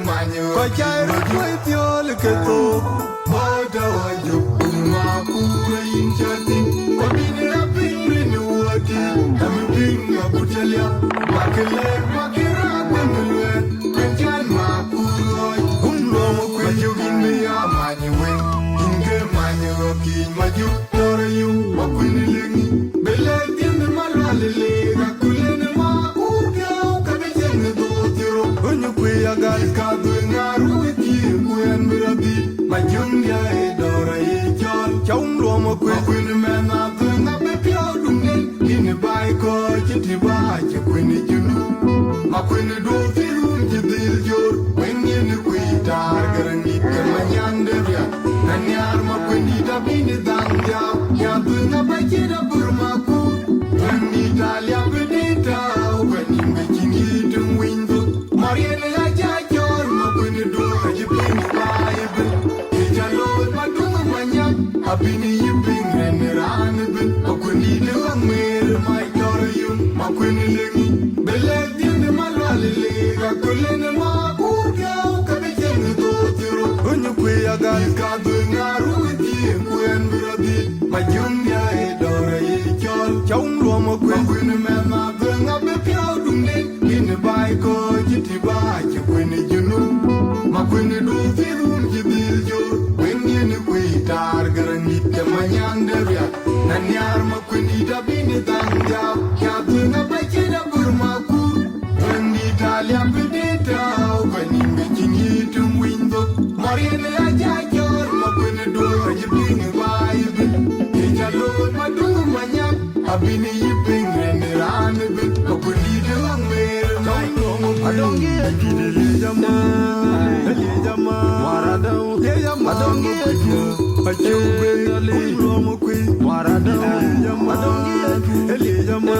Kwa chai roi tiol ke to Bada wajub Makura inchati Kwa bini rapin nuwati Kami binga butelia Makele makira gwenulwe Kwenjan makuroi Umlomo kwenjugin miya manyewe Inge manyeroki maju Torayu wakwinilingi Bele tiende malwalele Rakulene makurga Kabijenge dotiro Onyu kwe agal kadwe ngaru Kuen miradi Majungia edora echol Chaum lomo kwe Kwini mena Tunga bepia dungen Kini bai ko chiti ba Chikwini junu Makwini do firun jidil jor Wengini kwe tar Garangi kemanyang devya Nanyar makwini tabini dangya Ya tunga bachida burmaku Wengi talia bedita Weni mechini tung windu Mariene ya jajor Makwini do kajipini baibin Ijalot madunga manyak Abini yiping reneran bin Makwini dewa mere maikora yung Makwini lingi Belek dinde malwali liga Kulene makurga Kabijenge dotiro Unyu kwe agal Iskadu ngaru iti Kuen biradi Majungia edora yechol Chaum luomo kwe Makwini mena Dunga bepiao dungen Kini baiko jiti ba Chikwini junu Makwini do firun jidil jor Wengini kwe tar Garangi kemanyang devya Nanyar makwini tabini tangja Kya dunga bachida burmaku Wengi talia pedeta Weni mechini tum windo Mariene ya jajor Makwini do kajipini baibin Ijalot madungu manyak Abini yiping reneran bin Makwini dewa mere maikomo Adongi ekini lejama Lejama Waradao Lejama Adongi ekini Achube Ulomo kwe Waradao Adongi ekini Lejama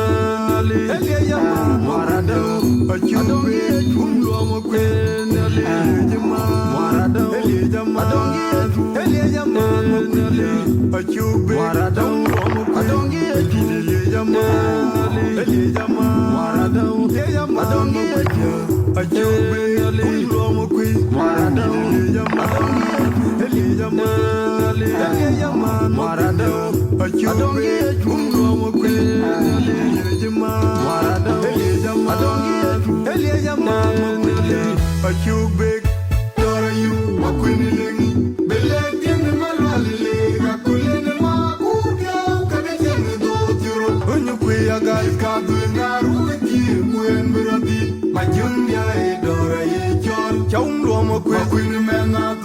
Lejama Waradao Achube Ulomo kwe Lejama Waradao Lejama Adongi ekini Lejama Achube Waradao Adongi ekini Lejama Lejama Waradao Lejama Adongi ekini Achube Ulomo kwe Waradao Lejama Lejama Lejama Waradao Achube Ulomo kwe Lejama Waradao Lejama Lejama Achube Torayu Makwini lingi Bele tiende malwali liga Kulene makurga Kabijenge dotiro Unyu kwe agal Iskadu ngaru iti Kuen biradi Majungia edora yechol Chaum luomo kwe Makwini mena